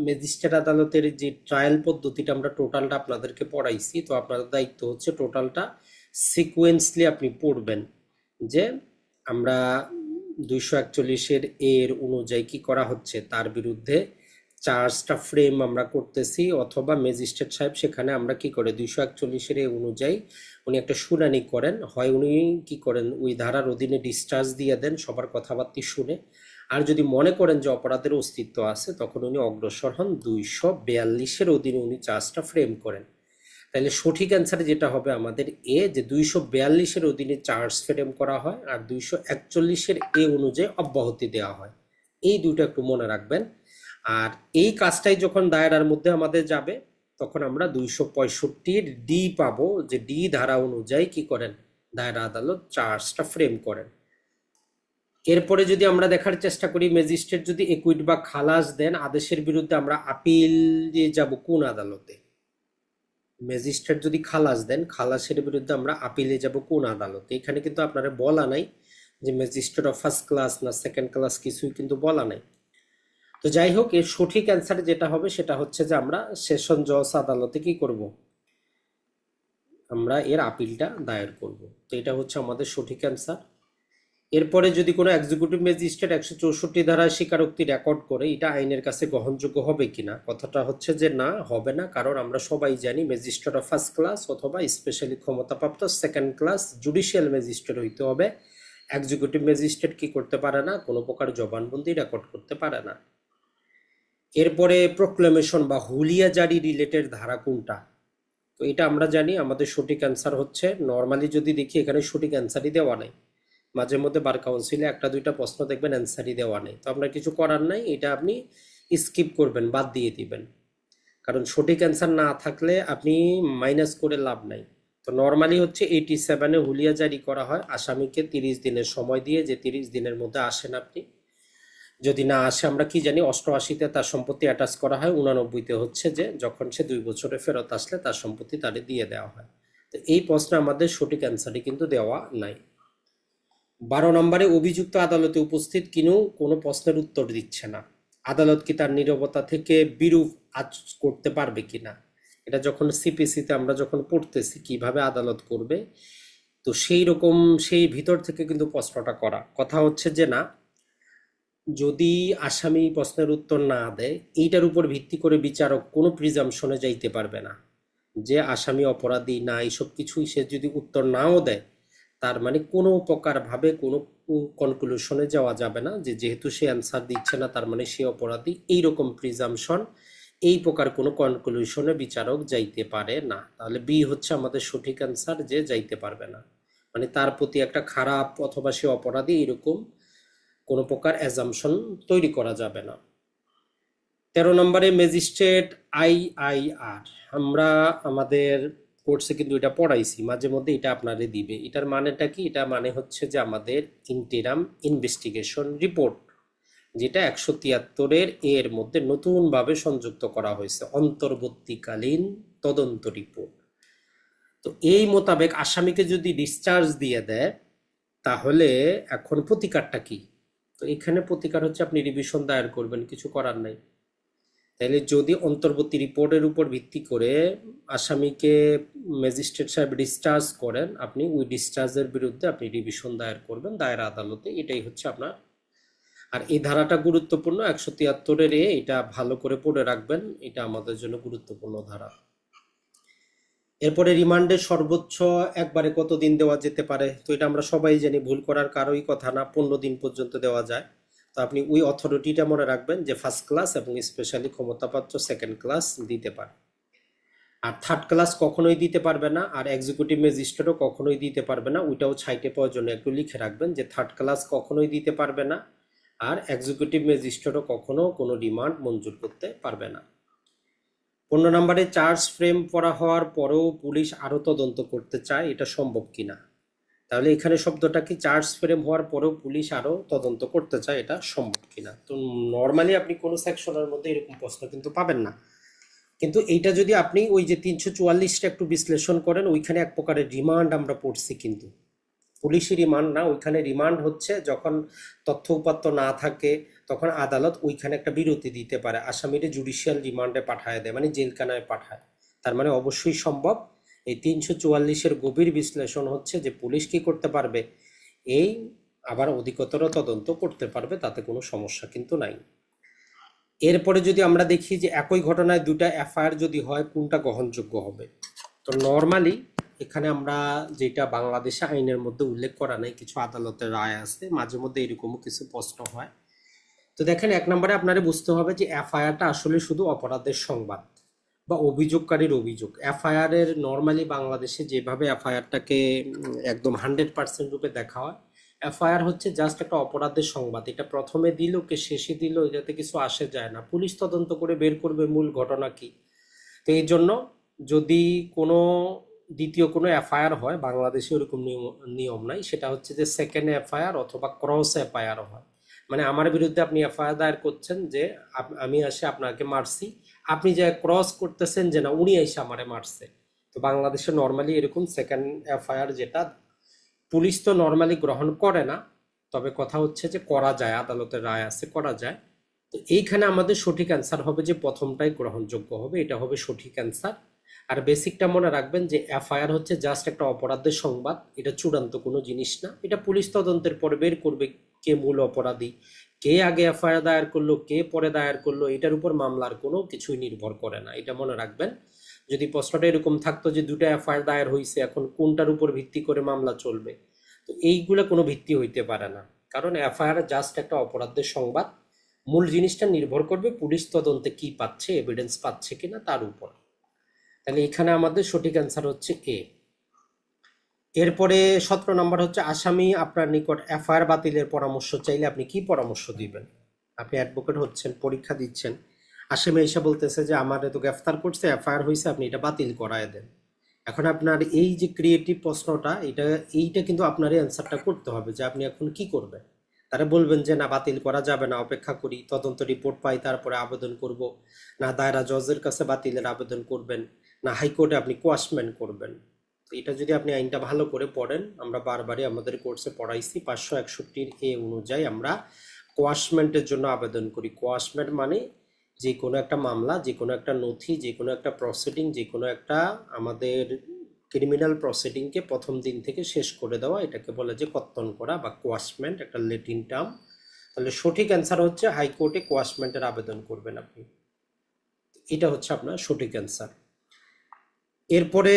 A: ম্যাজিস্ট্রেট আদালতের যে ট্রায়াল পদ্ধতিটা আমরা টোটালটা আপনাদেরকে পড়াইছি, তো আপনাদের দায়িত্ব হচ্ছে টোটালটা সিকুয়েন্সলি আপনি পড়বেন, যে আমরা 241 এর অনুযায়ী কি করা হচ্ছে, তার বিরুদ্ধে চার্জটা ফ্রেম আমরা করতেছি, অথবা ম্যাজিস্ট্রেট সাহেব সেখানে আমরা কি করে 241 এর অনুযায়ী উনি একটা শুনানি করেন, হয় উনি কি করেন ওই ধারার অধীনে ডিসচার্জ দিয়ে দেন সবার কথাবার্তা শুনে, আর যদি মনে করেন যে অপরাধের অস্তিত্ব আছে তখন উনি অগ্রসর হন 242-এর অধীনে উনি চার্জটা ফ্রেম করেন। তাহলে সঠিক অ্যান্সার যেটা হবে আমাদের এ, যে 242-এর অধীনে চার্জ ফ্রেম করা হয় আর 241-এর এ অনুযায়ী অব্যাহতি দেওয়া হয়। এই দুটো একটু মনে রাখবেন। আর এই কাজটাই যখন দায়রার মধ্যে আমাদের যাবে তখন আমরা 265-র ডি পাবো, যে ডি ধারা অনুযায়ী কি করেন দায়রা আদালত চার্জটা ফ্রেম করেন। এরপরে যদি আমরা দেখার চেষ্টা করি, ম্যাজিস্ট্রেট যদি একুইট বা খালাস দেন আদেশের বিরুদ্ধে, আমরা আপিল দিয়ে যাব কোন আদালতে। ম্যাজিস্ট্রেট যদি খালাস দেন, খালাসের বিরুদ্ধে আমরা আপিলে যাব কোন আদালতে। এখানে কিন্তু আপনারা বলা নাই যে ম্যাজিস্ট্রেট অফ ফার্স্ট ক্লাস না সেকেন্ড ক্লাস, কিছুই কিন্তু বলা নাই। তো যাই হোক, এর সঠিক অ্যান্সার যেটা হবে সেটা হচ্ছে যে আমরা সেশন জজ আদালতে কি করব, আমরা এর আপিলটা দায়ের করব। তো এটা হচ্ছে আমাদের সঠিক অ্যান্সার। এরপরে যদি কোনো এক্সিকিউটিভ ম্যাজিস্ট্রেট 164 ধারায় স্বীকারোক্তি রেকর্ড করে, এটা আইনের কাছে গ্রহণযোগ্য হবে কিনা, কথাটা হচ্ছে যে না, হবে না। কারণ আমরা সবাই জানি ম্যাজিস্ট্রেট অফ ফার্স্ট ক্লাস অথবা স্পেশালি ক্ষমতাপ্রাপ্ত সেকেন্ড ক্লাস জুডিশিয়াল ম্যাজিস্ট্রেট হইতে হবে। এক্সিকিউটিভ ম্যাজিস্ট্রেট কি করতে পারে না, কোনো প্রকার জবানবন্দি রেকর্ড করতে পারে না। এরপরে প্রোক্লেমেশন বা হুলিয়া জারি রিলেটেড ধারা কোনটা। তো এটা আমরা জানি আমাদের সঠিক অ্যান্সার হচ্ছে, নর্মালি যদি দেখি এখানে সঠিক অ্যান্সারই দেওয়া নাই, মাঝে মধ্যে বার কাউন্সিলে একটা দুইটা প্রশ্ন দেখবেন অ্যান্সারই দেওয়া নেই, তো আপনার কিছু করার নাই, এটা আপনি স্কিপ করবেন, বাদ দিয়ে দিবেন। কারণ সঠিক অ্যান্সার না থাকলে আপনি মাইনাস করে লাভ নাই। তো নর্মালি হচ্ছে 87-এ হুলিয়া জারি করা হয় আসামিকে 30 দিনের সময় দিয়ে, যে 30 দিনের মধ্যে আসেন আপনি। যদি না আসে আমরা কি জানি 88-তে তার সম্পত্তি অ্যাটাচ করা হয়, 89-তে হচ্ছে যে যখন সে 2 বছরে ফেরত আসলে তার সম্পত্তি তারে দিয়ে দেওয়া হয়। তো এই প্রশ্নে আমাদের সঠিক অ্যান্সারই কিন্তু দেওয়া নাই। 12 নম্বরে, অভিযুক্ত আদালতে উপস্থিত কিন্তু কোনো প্রশ্নের উত্তর দিচ্ছে না, আদালত কি তার নীরবতা থেকে বিরূপ আচ করতে পারবে কিনা। এটা যখন সিপিসিতে আমরা যখন পড়তেছি কিভাবে আদালত করবে, তো সেই রকম সেই ভিতর থেকে কিন্তু প্রশ্নটা করা, কথা হচ্ছে যে না, যদি আসামি প্রশ্নের উত্তর না দেয় এইটার উপর ভিত্তি করে বিচারক কোনো প্রিজাম্পশনে যাইতে পারবে না যে আসামি অপরাধী না, এইসব কিছুই সে যদি উত্তর নাও দেয় তার মানে কোনো প্রকার ভাবে কোনো কনক্লুশনে যাওয়া যাবে না যে যেহেতু সে অ্যান্সার দিচ্ছে না তার মানে সে অপরাধী, এইরকম প্রিজাম্পশন, এই প্রকার কোনো কনক্লুশনে বিচারক যাইতে পারে না। তাহলে বি হচ্ছে আমাদের সঠিক অ্যান্সার, যে যাইতে পারবে না, মানে তার প্রতি একটা খারাপ অথবা সে অপরাধী এরকম কোনো প্রকার অ্যাজাম্পশন তৈরি করা যাবে না। 13 নম্বরে, ম্যাজিস্ট্রেট আইআইআর, আমরা আমাদের কোর্সে কিন্তু এটা পড়াইছি মাঝে মধ্যে, এটা আপনারে দিবে। এটার মানেটা কি, এটা মানে হচ্ছে যে আমাদের ইন্টেরাম ইনভেস্টিগেশন রিপোর্ট, যেটা 173-এর এর মধ্যে নতুনভাবে সংযুক্ত করা হয়েছে, অন্তর্বর্তীকালীন তদন্ত রিপোর্ট। তো এই মোতাবেক আসামিকে যদি ডিসচার্জ দিয়ে দেয়, তাহলে এখন প্রতিকারটা কি? তো এখানে প্রতিকার হচ্ছে আপনি রিভিশন দায়ের করবেন, কিছু করার নাই। তাহলে যদি অন্তর্বর্তী রিপোর্টের উপর ভিত্তি করে আসামিকে ম্যাজিস্ট্রেট সাহেব ডিসচার্জ করেন, আপনি ওই ডিসচার্জের বিরুদ্ধে আপনি রিভিশন দায়ের করবেন দায়রা আদালতে। এটাই হচ্ছে আপনার। আর এই ধারাটা গুরুত্বপূর্ণ, 173-এর এটা ভালো করে পড়ে রাখবেন, এটা আমাদের জন্য গুরুত্বপূর্ণ ধারা। এরপরে রিমান্ডের সর্বোচ্চ একবারে কতদিন দেওয়া যেতে পারে? তো এটা আমরা সবাই জানি, ভুল করার কারোই কথা না, 15 দিন পর্যন্ত দেওয়া যায়। তো আপনি ওই অথরিটিটা মনে রাখবেন যে ফার্স্ট ক্লাস এবং স্পেশালি ক্ষমতাপ্রাপ্ত সেকেন্ড ক্লাস দিতে পারে। আর থার্ড ক্লাস কখনোই দিতে পারবে না, আর এক্সিকিউটিভ ম্যাজিস্ট্রেটও কখনোই দিতে পারবে না। ওইটাও ছাইটে প্রয়োজনে একটু লিখে রাখবেন যে থার্ড ক্লাস কখনোই দিতে পারবে না, আর এক্সিকিউটিভ ম্যাজিস্ট্রেটও কখনো কোনো রিমান্ড মঞ্জুর করতে পারবে না। 15 নম্বরে চার্জ ফ্রেম করা হওয়ার পরেও পুলিশ আরও তদন্ত করতে চায়, এটা সম্ভব কিনা? তাহলে এখানে শব্দটা কি, চার্জ ফ্রেম হওয়ার পরেও পুলিশ আরও তদন্ত করতে চায়, এটা সম্ভব কিনা? তো নর্মালি আপনি কোনো সেকশনের মধ্যে এরকম প্রশ্ন কিন্তু পাবেন না। কিন্তু এইটা যদি আপনি ওই যে 344টা একটু বিশ্লেষণ করেন, ওইখানে এক প্রকারের রিমান্ড আমরা পড়ছি, কিন্তু পুলিশি রিমান্ড না। ওইখানে রিমান্ড হচ্ছে যখন তথ্য উপাত্ত না থাকে, তখন আদালত ওইখানে একটা বিরতি দিতে পারে, আসামিরে জুডিশিয়াল রিমান্ডে পাঠায় দেয়, মানে জেলখানায় পাঠায়। তার মানে অবশ্যই সম্ভব। এই 344-এর গভীর বিশ্লেষণ হচ্ছে যে পুলিশ কি করতে পারবে, এই আবার অধিকতর তদন্ত করতে পারবে, তাতে কোনো সমস্যা কিন্তু নাই। এরপরে যদি আমরা দেখি যে একই ঘটনায় দুটা এফআইআর যদি হয়, কোনটা গ্রহণযোগ্য হবে? তো নর্মালি এখানে আমরা যেটা বাংলাদেশে আইনের মধ্যে উল্লেখ করা নাই, কিছু আদালতের রায় আছে, মাঝে মধ্যে এরকমও কিছু প্রশ্ন হয়। তো দেখেন, এক নম্বরে আপনারা বুঝতে হবে যে এফআইআরটা আসলে শুধু অপরাধের সংবাদ বা অভিযোগকারীর অভিযোগ। এফআইআর এর নর্মালি বাংলাদেশে যেভাবে এফআইআরটাকে একদম 100% রূপে দেখা হয়, এফআইআর হচ্ছে জাস্ট একটা অপরাধের সংবাদ। এটা প্রথমে দিল কে শেষে দিল, এটাতে কিছু আসে যায় না। পুলিশ তদন্ত করে বের করবে মূল ঘটনা কি। তো এই জন্য যদি কোনো দ্বিতীয় কোনো এফআইআর হয়, বাংলাদেশে ওরকম নিয়ম নাই, সেটা হচ্ছে যে সেকেন্ড এফআইআর অথবা ক্রস এফআইআর হয়। মানে আমার বিরুদ্ধে আপনি এফআইআর দায়ের করছেন যে আমি এসে আপনাকে মারছি, আপনি যে ক্রস করতেছেন যে না উনি এসে আমারে মারছে। তো বাংলাদেশে নর্মালি এরকম সেকেন্ড এফআইআর, যেটা পুলিশ তো নর্মালি গ্রহণ করে না, তবে কথা হচ্ছে যে করা যায়, আদালতের রায় আছে, করা যায়। তো এইখানে আমাদের সঠিক অ্যান্সার হবে যে প্রথমটাই গ্রহণযোগ্য হবে, এটা হবে সঠিক অ্যান্সার। আর বেসিকটা মনে রাখবেন যে এফআইআর হচ্ছে জাস্ট একটা অপরাধের সংবাদ, এটা চূড়ান্ত কোনো জিনিস না। এটা পুলিশ তদন্তের পরে বের করবে কে মূল অপরাধী, কে আগে এফআইআর দায়ের করলো, কে পরে দায়ের করলো, এটার উপর মামলার কোনো কিছুই নির্ভর করে না, এটা মনে রাখবেন। যদি প্রশ্নটা এরকম থাকতো যে দুটো এফআইআর দায়ের হয়েছে, এখন কোনটার উপর ভিত্তি করে মামলা চলবে, তো এইগুলো কোনো ভিত্তি হইতে পারে না, কারণ এফআইআর জাস্ট একটা অপরাধের সংবাদ। মূল জিনিসটা নির্ভর করবে পুলিশ তদন্তে কি পাচ্ছে, এভিডেন্স পাচ্ছে কিনা তার উপর। তাহলে এখানে আমাদের সঠিক অ্যান্সার হচ্ছে এ। এরপরে 17 নম্বর হচ্ছে, আসামি আপনার নিকট এফআইআর বাতিলের পরামর্শ চাইলে আপনি কি পরামর্শ দিবেন? আপনি অ্যাডভোকেট হচ্ছেন, পরীক্ষা দিচ্ছেন, আসামি এসে বলতেছে যে আমার তো গ্রেফতার করছে, এফআইআর হয়েছে, আপনি এটা বাতিল করায় দেন। এখন আপনার এই যে ক্রিয়েটিভ প্রশ্নটা, এইটা কিন্তু আপনার অ্যান্সারটা করতে হবে যে আপনি এখন কি করবেন। তারা বলবেন যে না বাতিল করা যাবে না, অপেক্ষা করি, তদন্ত রিপোর্ট পাই, তারপরে আবেদন করব, না দায়রা জজের কাছে বাতিলের আবেদন করবেন, না হাইকোর্টে আপনি কোয়াশমেন্ট করবেন। তো এটা যদি আপনি আইনটা ভালো করে পড়েন, আমরা বারবারই আমাদের কোর্সে পড়াইছি, 561 অনুযায়ী আমরা কোয়াশমেন্টের জন্য আবেদন করি। কোয়াশমেন্ট মানে যে কোনো একটা মামলা, যে কোনো একটা নথি, যে কোনো একটা প্রসিডিং, যে কোনো একটা আমাদের ক্রিমিনাল প্রসিডিংকে প্রথম দিন থেকে শেষ করে দেওয়া, এটাকে বলে যে কর্তন করা বা কোয়াশমেন্ট, একটা ল্যাটিন টার্ম। তাহলে সঠিক অ্যান্সার হচ্ছে হাইকোর্টে কোয়াশমেন্টের আবেদন করবেন আপনি, এটা হচ্ছে আপনার সঠিক অ্যান্সার। এরপরে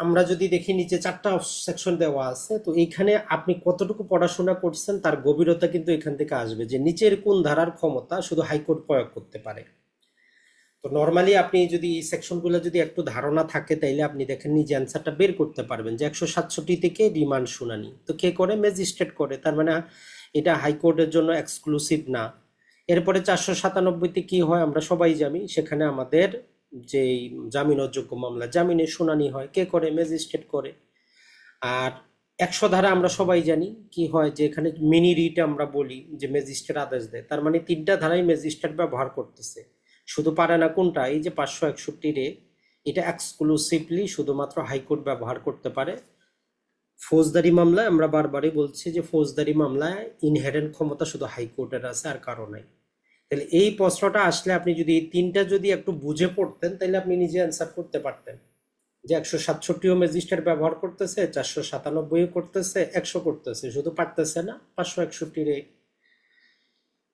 A: আমরা যদি দেখি, নিচে 4টা সেকশন দেওয়া আছে, তো এইখানে আপনি কতটুকু পড়াশোনা করছেন তার গভীরতা কিন্তু এখান থেকে আসবে, যে নিচের কোন ধারার ক্ষমতা শুধু হাইকোর্ট প্রয়োগ করতে পারে। তো নর্মালি আপনি যদি এই সেকশনগুলো যদি একটু ধারণা থাকে, তাইলে আপনি দেখেন নিজে অ্যান্সারটা বের করতে পারবেন যে 167 থেকে রিমান্ড শুনানি তো কে করে, ম্যাজিস্ট্রেট করে, তার মানে এটা হাইকোর্টের জন্য এক্সক্লুসিভ না। এরপরে 497-তে কি হয় আমরা সবাই জানি, সেখানে আমাদের যেই জামিন অযোগ্য মামলা, জামিনের শুনানি হয়, কে করে, ম্যাজিস্ট্রেট করে। আর 100 ধারা আমরা সবাই জানি কি হয়, যে এখানে মিনি রিট আমরা বলি যে ম্যাজিস্ট্রেট আদেশ দেয়, তার মানে 3টা ধারাই ম্যাজিস্ট্রেট ব্যবহার করতেছে। শুধু পারে না কোনটা, এই যে 561 এটা এক্সক্লুসিভলি শুধুমাত্র হাইকোর্ট ব্যবহার করতে পারে। ফৌজদারি মামলায় আমরা বারবারই বলছি যে ফৌজদারি মামলায় ইনহেরেন্ট ক্ষমতা শুধু হাইকোর্টের আছে, আর কারো নাই। তাহলে এই প্রশ্নটা আসলে আপনি যদি এই তিনটা যদি একটু বুঝে পড়তেন তাহলে আপনি নিজে অ্যান্সার করতে পারতেন যে 167ও ম্যাজিস্ট্রেট ব্যবহার করতেছে, 497ও করতেছে, 100 করতেছে, শুধু পারতেছে না 561 রে।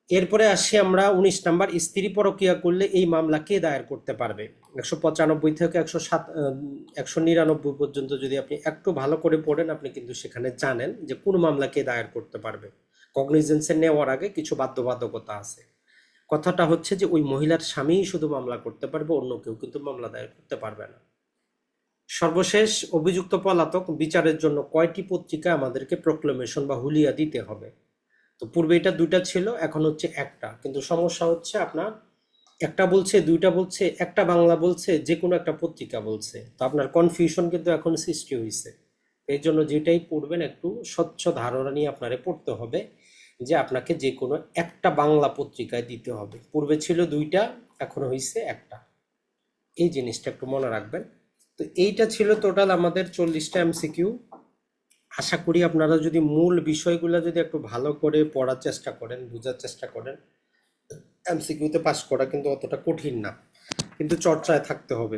A: এরপরে আসি আমরা 19 নাম্বার, স্ত্রী পরকীয়া করলে এই মামলা কে দায়ের করতে পারবে। 195 থেকে 199 পর্যন্ত যদি আপনি একটু ভালো করে পড়েন আপনি কিন্তু সেখানে জানেন যে কোন মামলা কে দায়ের করতে পারবে। কগনিজেন্সে নেওয়ার আগে কিছু বাধ্যবাধকতা আছে। কথাটা হচ্ছে যে ওই মহিলার স্বামীই শুধু মামলা করতে পারবে, অন্য কেউ কিন্তু মামলা দায়ের করতে পারবে না। সর্বশেষ, অভিযুক্ত পলাতক বিচারের জন্য কয়টি পত্রিকা আমাদেরকে প্রক্লেমেশন বা হুলিয়া দিতে হবে। তো পূর্বে এটা দুইটা ছিল, এখন হচ্ছে একটা, কিন্তু সমস্যা হচ্ছে আপনার একটা বলছে, দুইটা বলছে, একটা বাংলা বলছে, যে কোনো একটা পত্রিকা বলছে, তো আপনার কনফিউশন কিন্তু এখন সৃষ্টি হয়েছে। এই জন্য যেটাই পড়বেন একটু স্বচ্ছ ধারণা নিয়ে আপনারে পড়তে হবে যে আপনাকে যে কোনো একটা বাংলা পত্রিকায় দিতে হবে। পূর্বে ছিল দুইটা, এখন হয়েছে একটা। এই জিনিসটা একটু মনে রাখবেন। তো এইটা ছিল টোটাল আমাদের 40টা এমসিকিউ। আশা করি আপনারা যদি মূল বিষয়গুলো যদি একটু ভালো করে পড়ার চেষ্টা করেন, বোঝার চেষ্টা করেন, এমসিকিউতে পাস করা কিন্তু অতটা কঠিন না, কিন্তু চর্চায় থাকতে হবে।